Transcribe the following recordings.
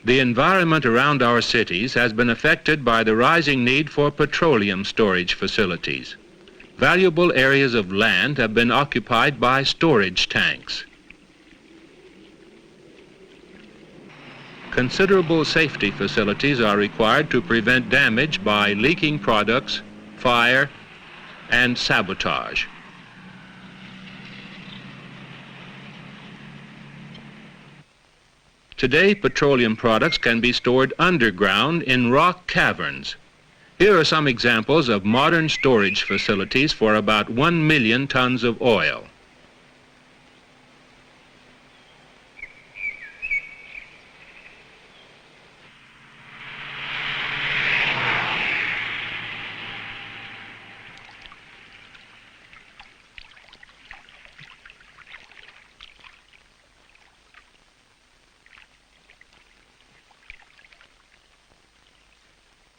The environment around our cities has been affected by the rising need for petroleum storage facilities. Valuable areas of land have been occupied by storage tanks. Considerable safety facilities are required to prevent damage by leaking products, fire, and sabotage. Today, petroleum products can be stored underground in rock caverns. Here are some examples of modern storage facilities for about 1 million tons of oil.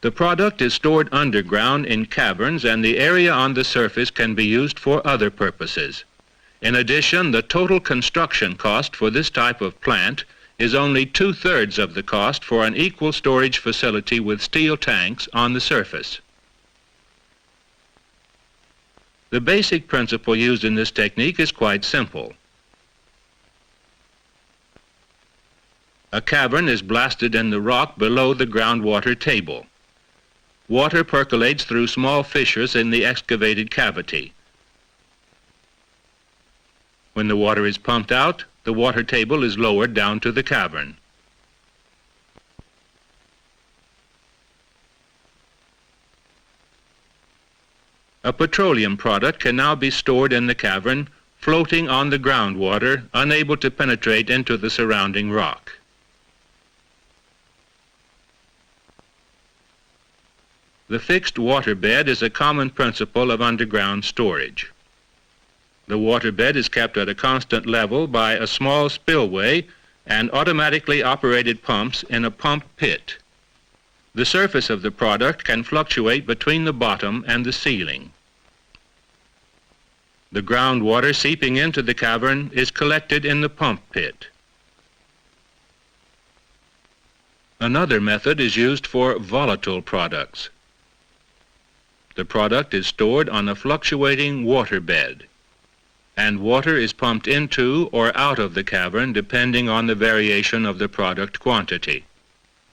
The product is stored underground in caverns, and the area on the surface can be used for other purposes. In addition, the total construction cost for this type of plant is only 2/3 of the cost for an equal storage facility with steel tanks on the surface. The basic principle used in this technique is quite simple. A cavern is blasted in the rock below the groundwater table. Water percolates through small fissures in the excavated cavity. When the water is pumped out, the water table is lowered down to the cavern. A petroleum product can now be stored in the cavern, floating on the groundwater, unable to penetrate into the surrounding rock. The fixed waterbed is a common principle of underground storage. The waterbed is kept at a constant level by a small spillway and automatically operated pumps in a pump pit. The surface of the product can fluctuate between the bottom and the ceiling. The groundwater seeping into the cavern is collected in the pump pit. Another method is used for volatile products. The product is stored on a fluctuating waterbed, and water is pumped into or out of the cavern depending on the variation of the product quantity.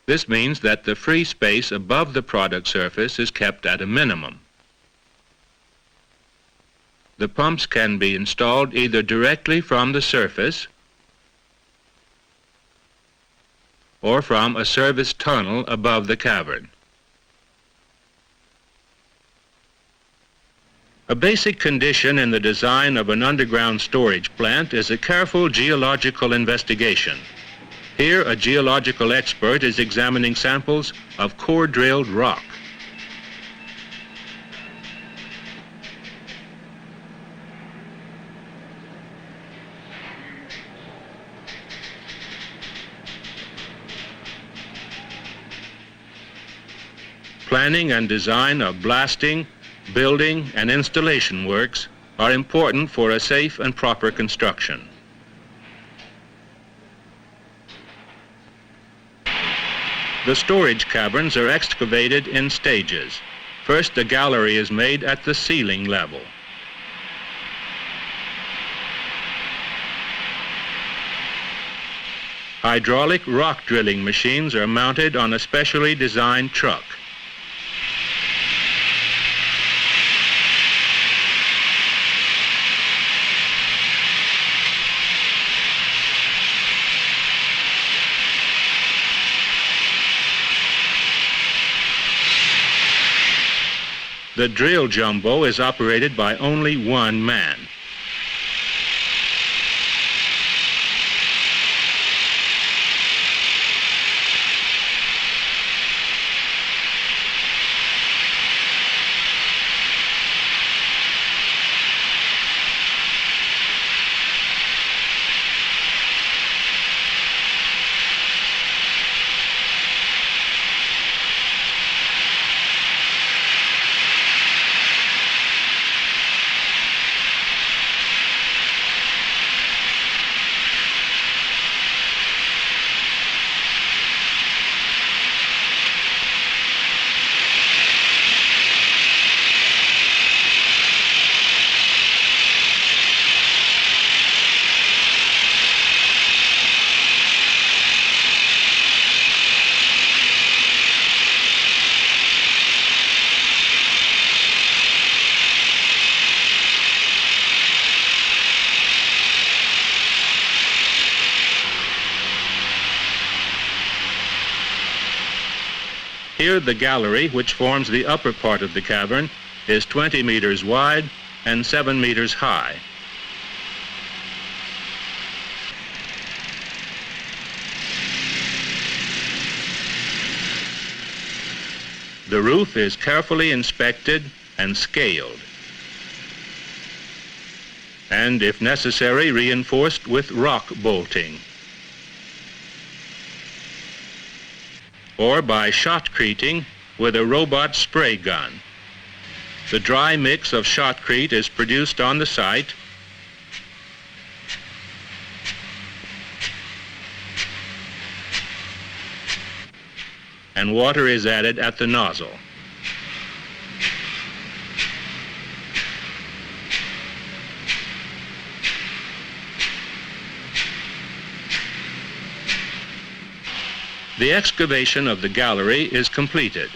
This means that the free space above the product surface is kept at a minimum. The pumps can be installed either directly from the surface or from a service tunnel above the cavern. A basic condition in the design of an underground storage plant is a careful geological investigation. Here, a geological expert is examining samples of core-drilled rock. Planning and design of blasting, building, and installation works are important for a safe and proper construction. The storage caverns are excavated in stages. First, a gallery is made at the ceiling level. Hydraulic rock drilling machines are mounted on a specially designed truck. The drill jumbo is operated by only one man. Here the gallery, which forms the upper part of the cavern, is 20 meters wide and 7 meters high. The roof is carefully inspected and scaled, and if necessary, reinforced with rock bolting, or by shotcreting with a robot spray gun. The dry mix of shotcrete is produced on the site and water is added at the nozzle. The excavation of the gallery is completed,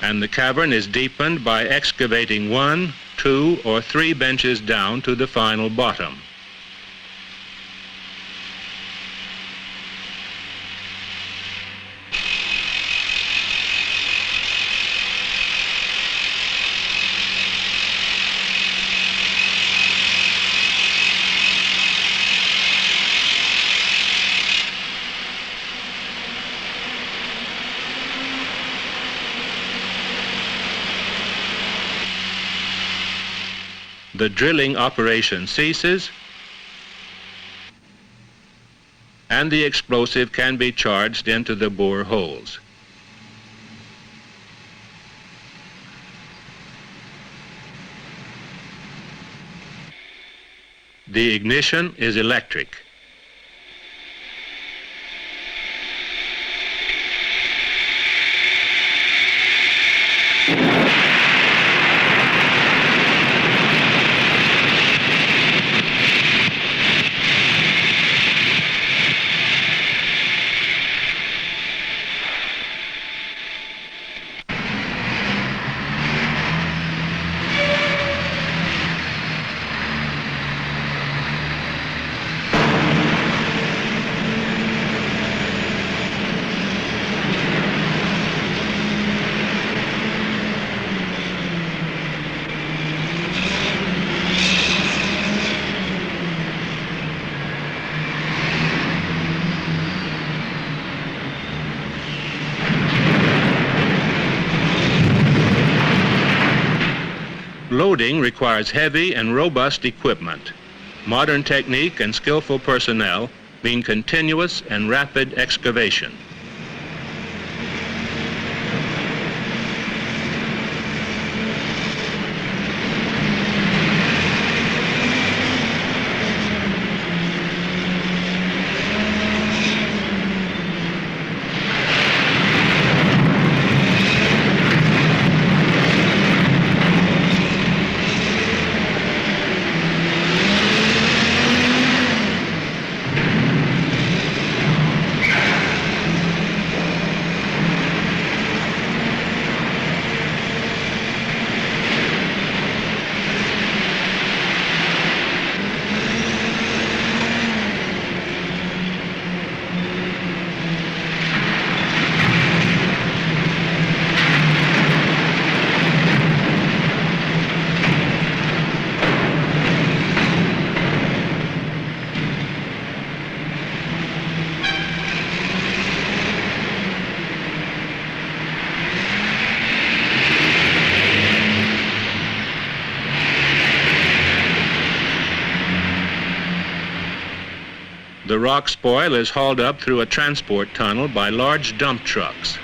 and the cavern is deepened by excavating 1, 2, or 3 benches down to the final bottom. The drilling operation ceases, and the explosive can be charged into the bore holes. The ignition is electric. Loading requires heavy and robust equipment. Modern technique and skillful personnel mean continuous and rapid excavation. The rock spoil is hauled up through a transport tunnel by large dump trucks.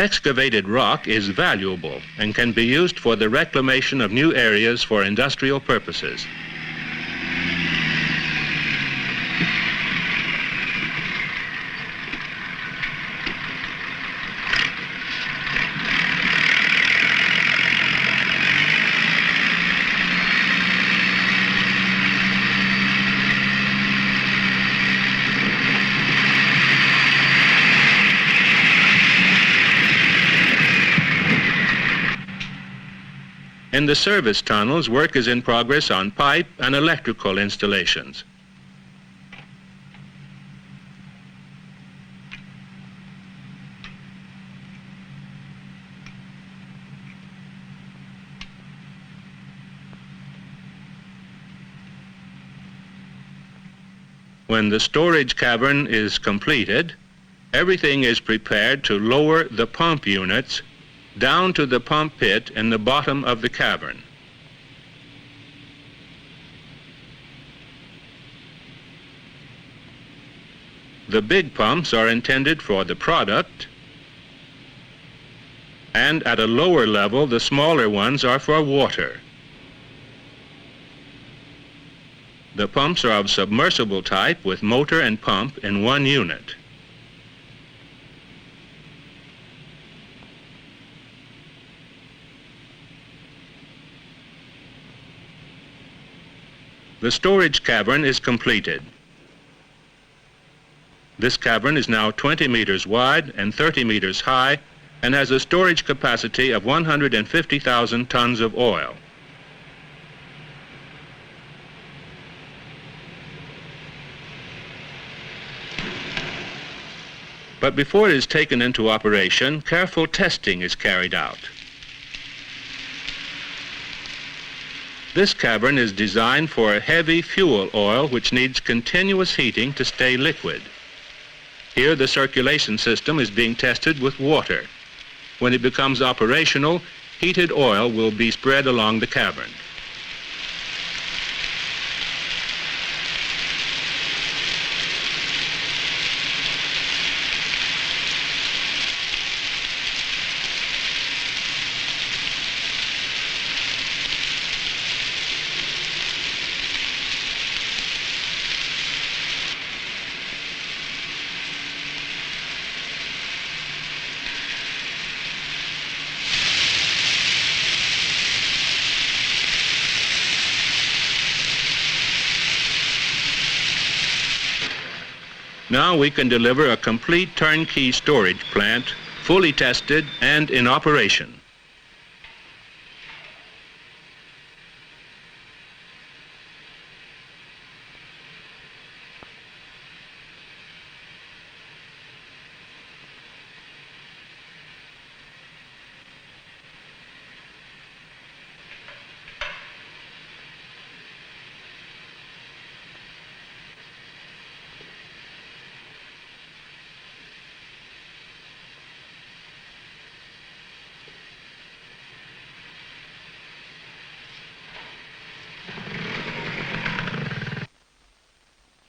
Excavated rock is valuable and can be used for the reclamation of new areas for industrial purposes. In the service tunnels, work is in progress on pipe and electrical installations. When the storage cavern is completed, everything is prepared to lower the pump units down to the pump pit in the bottom of the cavern. The big pumps are intended for the product, and at a lower level, the smaller ones are for water. The pumps are of submersible type with motor and pump in one unit. The storage cavern is completed. This cavern is now 20 meters wide and 30 meters high and has a storage capacity of 150,000 tons of oil. But before it is taken into operation, careful testing is carried out. This cavern is designed for heavy fuel oil which needs continuous heating to stay liquid. Here the circulation system is being tested with water. When it becomes operational, heated oil will be spread along the cavern. Now we can deliver a complete turnkey storage plant, fully tested and in operation.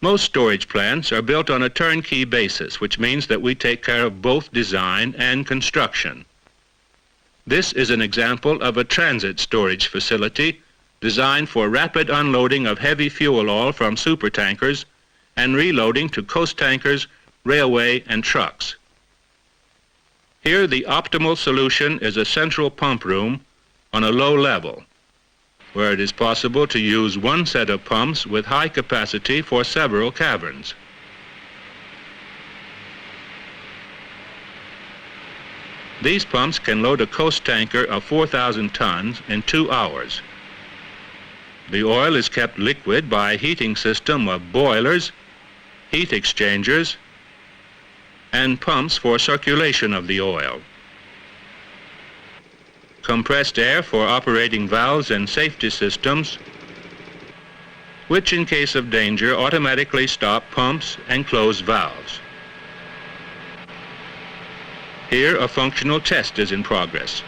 Most storage plants are built on a turnkey basis, which means that we take care of both design and construction. This is an example of a transit storage facility designed for rapid unloading of heavy fuel oil from supertankers and reloading to coast tankers, railway, and trucks. Here the optimal solution is a central pump room on a low level, where it is possible to use one set of pumps with high capacity for several caverns. These pumps can load a coast tanker of 4,000 tons in 2 hours. The oil is kept liquid by a heating system of boilers, heat exchangers, and pumps for circulation of the oil. Compressed air for operating valves and safety systems, which in case of danger automatically stop pumps and close valves. Here a functional test is in progress.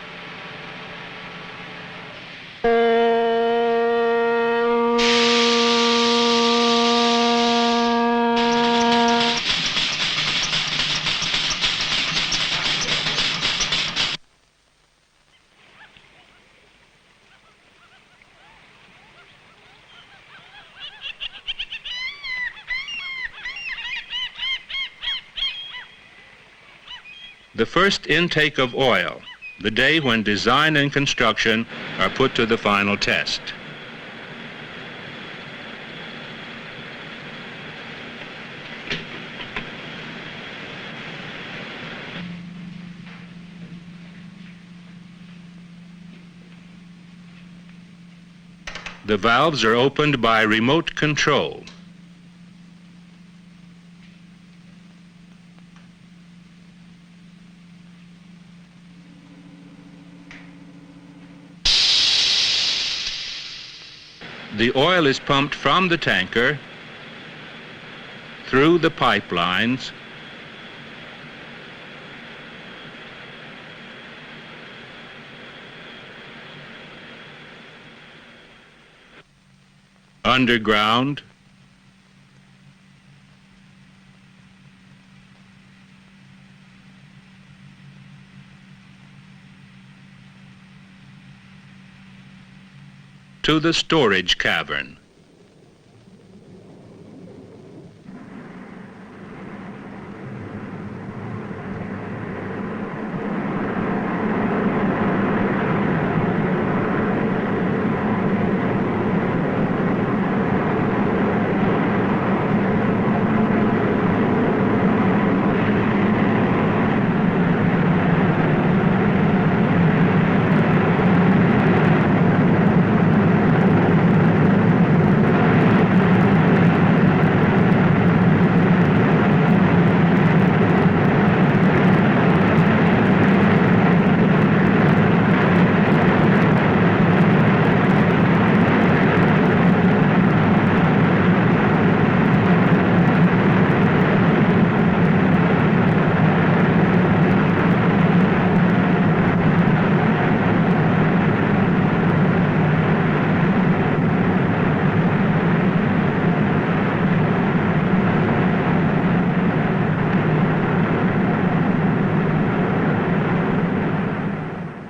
The first intake of oil, the day when design and construction are put to the final test. The valves are opened by remote control. The oil is pumped from the tanker through the pipelines underground to the storage cavern.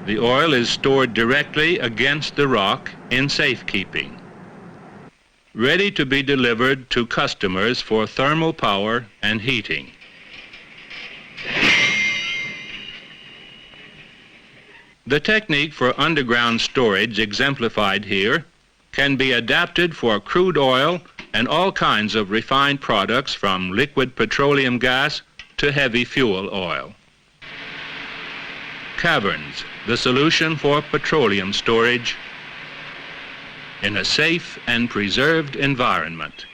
The oil is stored directly against the rock in safekeeping, ready to be delivered to customers for thermal power and heating. The technique for underground storage exemplified here can be adapted for crude oil and all kinds of refined products from liquid petroleum gas to heavy fuel oil. Caverns, the solution for petroleum storage in a safe and preserved environment.